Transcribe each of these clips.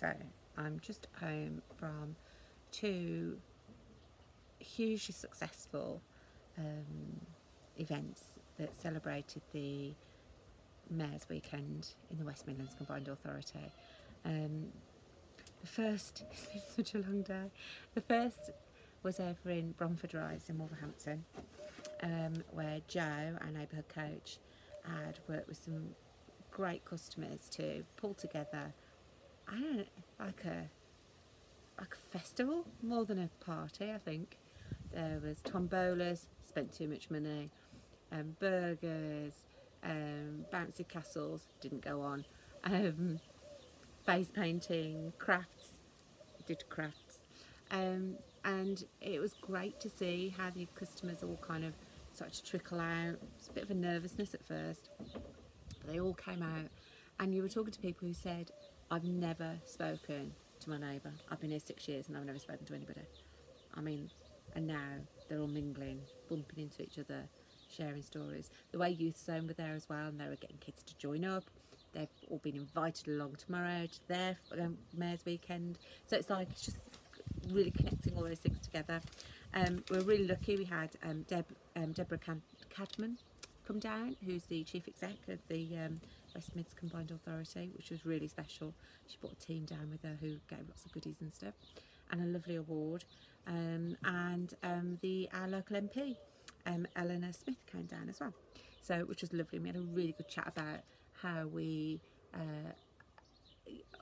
So I'm just home from two hugely successful events that celebrated the Mayor's Weekend in the West Midlands Combined Authority. The first, it's been such a long day. The first was over in Bromford Rise in Wolverhampton, where Joe, our neighbourhood coach, had worked with some great customers to pull together, I don't know, like a festival more than a party. I think there was tombolas, spent too much money, burgers, bouncy castles, didn't go on, face painting, crafts, did crafts, and it was great to see how the customers all kind of started to trickle out. It's a bit of a nervousness at first, but they all came out, and you were talking to people who said, I've never spoken to my neighbour. I've been here 6 years and I've never spoken to anybody. I mean, and now they're all mingling, bumping into each other, sharing stories. The way Youth Zone were there as well, and they were getting kids to join up. They've all been invited along tomorrow to their Mayor's Weekend. So it's like, it's just really connecting all those things together. We're really lucky. We had Deborah Cadman come down, who's the Chief Exec of the West Mids Combined Authority, which was really special. She brought a team down with her who gave lots of goodies and stuff, and a lovely award. And our local MP, Eleanor Smith, came down as well, so which was lovely. We had a really good chat about how we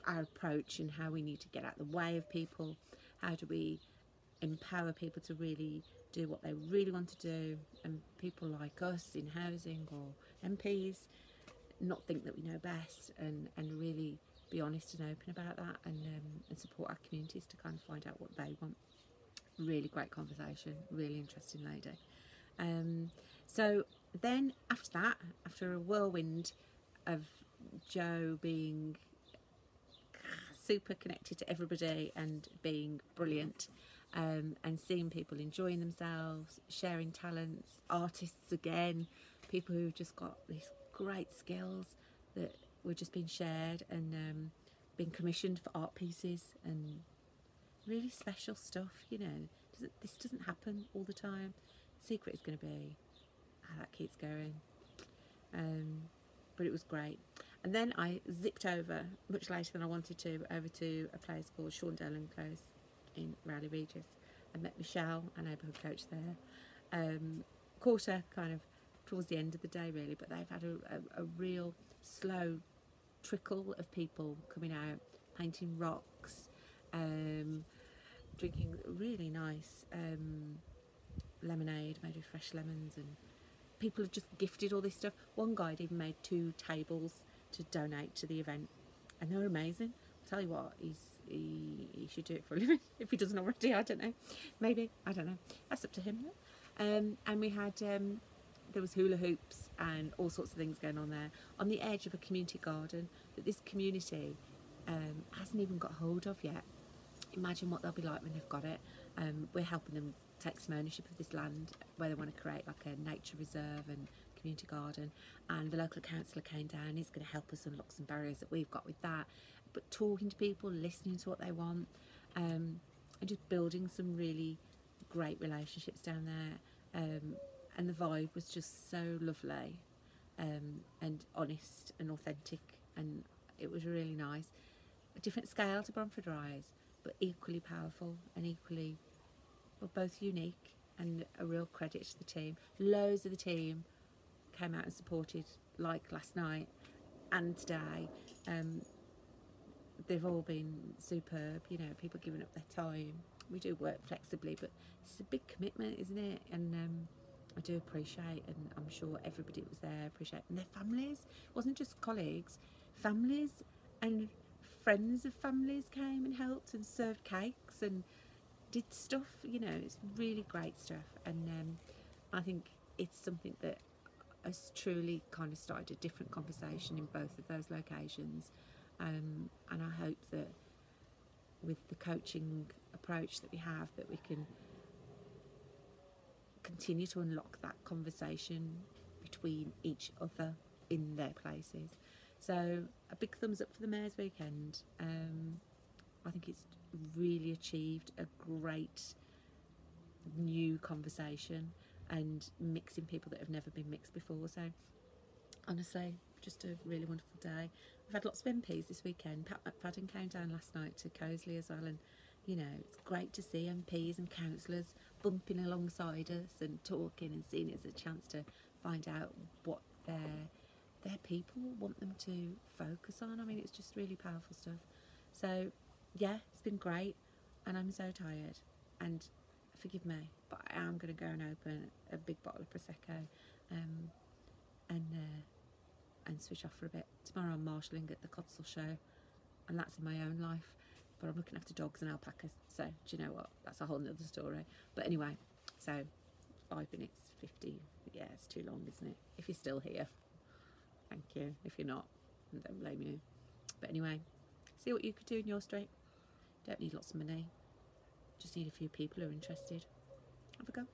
our approach and how we need to get out of the way of people. How do we empower people to really do what they really want to do, and people like us in housing or MPs not think that we know best, and really be honest and open about that, and support our communities to kind of find out what they want. Really great conversation, really interesting lady. So then after that, after a whirlwind of Joe being super connected to everybody and being brilliant, and seeing people enjoying themselves, sharing talents, artists again, people who've just got these great skills that were just being shared, and being commissioned for art pieces and really special stuff. You know, this doesn't happen all the time. Secret is going to be how that keeps going. But it was great. And then I zipped over, much later than I wanted to, over to a place called Shorndale Close in Rowley Regis. I met Michelle, our neighbourhood coach there. Caught her kind of towards the end of the day really, but they've had a real slow trickle of people coming out, painting rocks, drinking really nice lemonade made with fresh lemons, and people have just gifted all this stuff. One guy had even made 2 tables to donate to the event, and they were amazing. I'll tell you what, he should do it for a living if he doesn't already. I don't know, maybe, I don't know, that's up to him though. And we had there was hula hoops and all sorts of things going on there on the edge of a community garden that this community hasn't even got hold of yet. Imagine what they'll be like when they've got it. We're helping them take some ownership of this land where they want to create like a nature reserve and community garden, and the local councillor came down. He's going to help us unlock some barriers that we've got with that, but talking to people, listening to what they want, and just building some really great relationships down there. And the vibe was just so lovely, and honest and authentic, and it was really nice. A different scale to Bromford Rise, but equally powerful and equally, well, both unique, and a real credit to the team. Loads of the team came out and supported, like last night and today. They've all been superb, you know, people giving up their time. We do work flexibly, but it's a big commitment, isn't it? And I do appreciate, and I'm sure everybody that was there appreciate, and their families. It wasn't just colleagues, families and friends of families came and helped and served cakes and did stuff, you know. It's really great stuff, and I think it's something that has truly kind of started a different conversation in both of those locations, and I hope that with the coaching approach that we have, that we can continue to unlock that conversation between each other in their places. So a big thumbs up for the Mayor's Weekend. I think it's really achieved a great new conversation and mixing people that have never been mixed before. So honestly, just a really wonderful day. We've had lots of MPs this weekend. Pat McFadden came down last night to Coseley as well, and you know, it's great to see MPs and councillors bumping alongside us and talking and seeing it as a chance to find out what their people want them to focus on. I mean, it's just really powerful stuff. So yeah, it's been great, and I'm so tired, and forgive me, but I am going to go and open a big bottle of Prosecco and switch off for a bit. Tomorrow I'm marshalling at the Codsall show, and that's in my own life, but I'm looking after dogs and alpacas, so do you know what, that's a whole nother story. But anyway, so 5 minutes 50, yeah, it's too long, isn't it? If you're still here, thank you. If you're not, I don't blame you. But anyway, see what you could do in your street. Don't need lots of money, just need a few people who are interested. Have a go.